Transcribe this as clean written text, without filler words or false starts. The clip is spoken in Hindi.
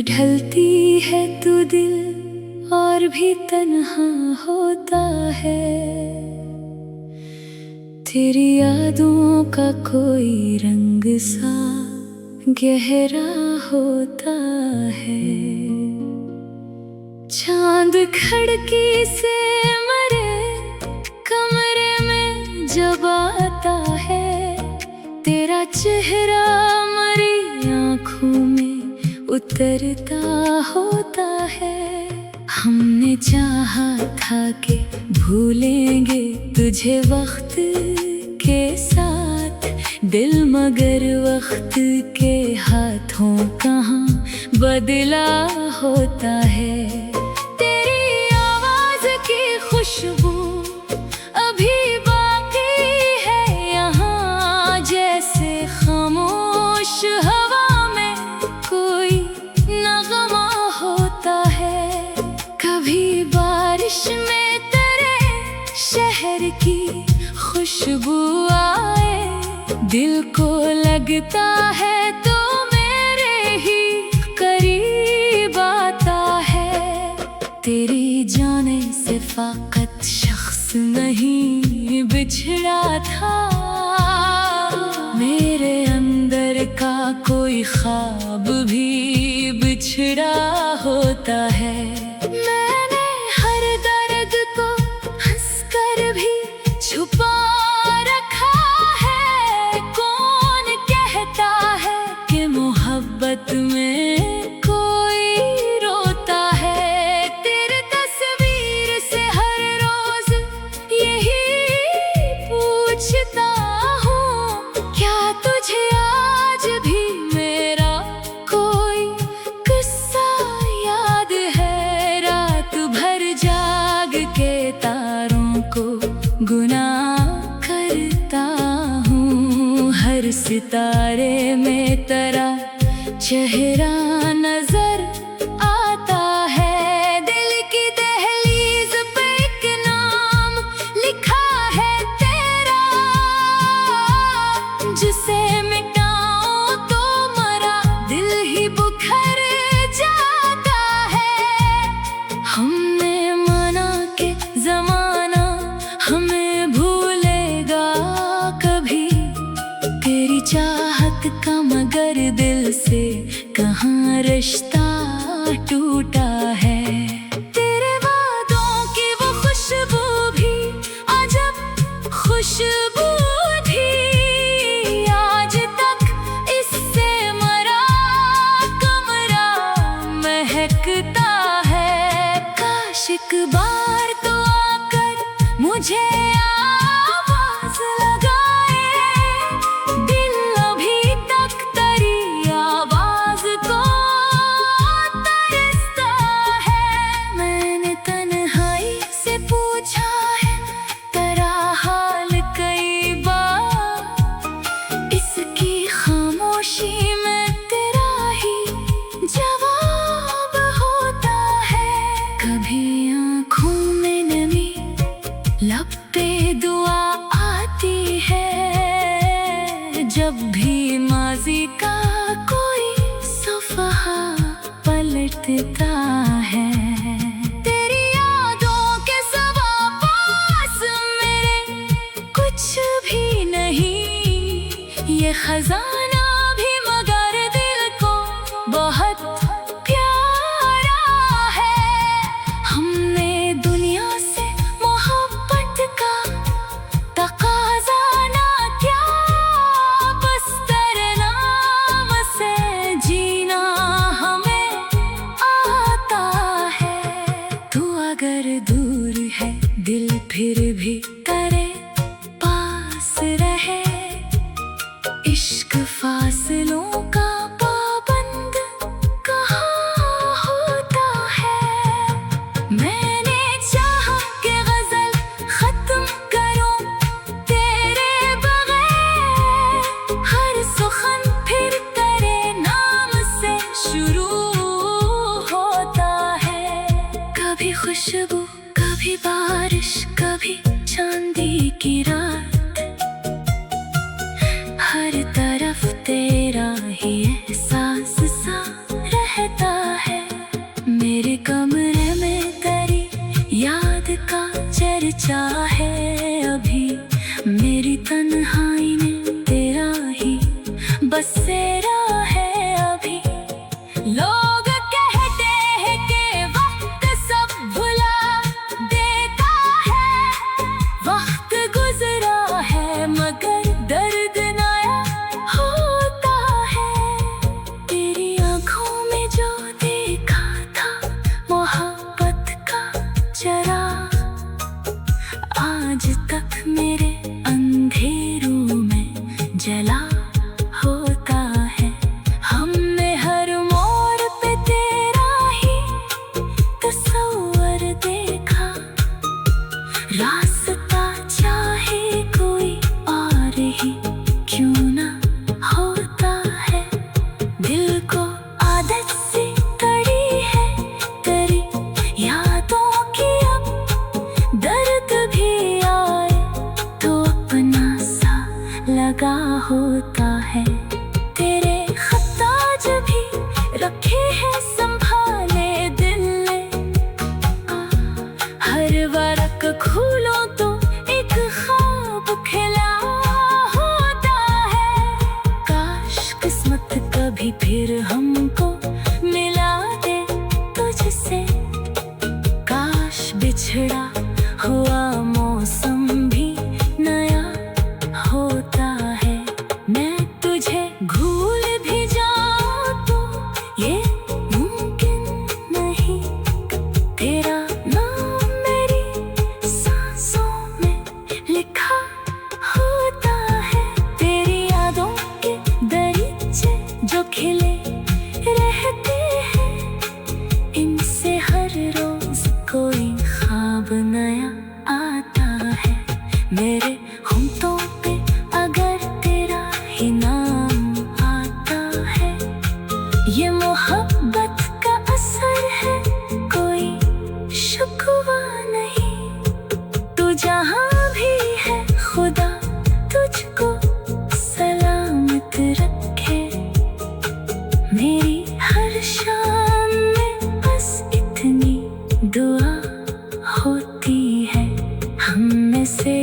ढलती है तो दिल और भी तन्हा होता है। तेरी यादों का कोई रंग सा गहरा होता है। चांद खिड़की से मरे कमरे में जब आता है, तेरा चेहरा मरी आँखों में उतरता होता है। हमने चाहा था कि भूलेंगे तुझे वक्त के साथ, दिल मगर वक्त के हाथों कहाँ बदला होता है। तेरी आवाज की खुशबू अभी बाकी है यहाँ, जैसे खामोश हवा में कोई नगमा होता है। कभी बारिश में तेरे शहर की खुशबू आए, दिल को लगता है तो मेरे ही करीब आता है। तेरी जाने से फाकत शख्स नहीं बिछड़ा था, मेरे अंदर का कोई ख्वाब भी बिछड़ा होता है। मैंने हर दर्द को हंसकर भी छुपा रखा है। कौन कहता है कि मोहब्बत में कोई रोता है। तेरी तस्वीर से हर रोज यही पूछता हूँ, क्या तुझे आज भी मेरा कोई किस्सा याद है। रात भर जाग के तारों को गुनाह करता हूँ, हर सितारे में तेरा चेहरा नजर आता है। दिल की दहलीज पे एक नाम लिखा है तेरा, जिसे मिटाऊं तो मरा दिल ही बुखर जाता है। हमने माना कि जमाना हमें भूलेगा कभी, तेरी चाहत का मगर दिल से कहाँ रिश्ता टूटा है। तेरे वादों की वो खुशबू भी अजब खुशबू थी, आज तक इससे मरा कमरा महकता है। काश एक बार तो आकर मुझे आवाज लगाए, दिल अभी तक तेरी आवाज को तरसता है। मैंने तन्हाई से पूछा है तेरा हाल कई बार, इसकी खामोशी में तेरा ही जवाब होता है। कभी आँखों में नमी, लब पे दुआ आती है, जब भी माजी का कोई सफ़हा पलटता है। तेरी यादों के सिवा पास मेरे कुछ भी नहीं, ये खजाना भी मगर दिल को बहुत प्यारा है। हमने दुनिया से मोहब्बत का तकाजा ना किया, बस तेरे नाम से जीना हमें आता है। तू अगर दूर है दिल फिर भी तेरे पास रहे, इश्क फासलों का पाबंद कहाँ होता है। मैंने चाहा कि गजल खत्म करूं तेरे बगैर, हर सुखन फिर तेरे नाम से शुरू होता है। कभी खुशबू, कभी बारिश, कभी चांदी की रात, हर तरफ तेरा ही एहसास सा रहता है। चाहे अभी मेरी तन्हाई में तेरा ही बसेरा है अभी। लोग कहते हैं कि वक्त सब भुला देता है, वक्त गुजरा है मगर दर्द नया होता है। तेरी आंखों में जो देखा था मोहब्बत का चरा, आज तक मेरे अंधेरों में जला होता है। हमने हर मोड़ पे तेरा ही तस्वर देखा, रास्ता चाहे कोई और ही क्यों ना होता है। दिल को आदत से कड़ी है तेरी यादों की, अब दर्द भी आए तो अपना सा लगा होता है। तेरे खताज भी रखे हैं संभाले दिल ने, हर वर्क खोलो तो एक ख्वाब खिला होता है। काश किस्मत कभी फिर हमको मिला दे तुझसे, काश बिछड़ा हुआ मौसम भी नया होता है। मैं तुझे भूल भी जाऊं तो ये मुमकिन नहीं, तेरा नाम मेरी सांसों में लिखा होता है। तेरी यादों के दरीचे जो खिले रहते हैं, इनसे हर रोज कोई ख्वाब नया आता है। मेरे होंठों पे अगर तेरा ही नाम आता है, ये मोहब्बत का असर है कोई शुक्वा नहीं। तू जहाँ भी है खुदा तुझको सलामत रखे, मेरी हर शाम में बस इतनी दुआ होती है। हम में से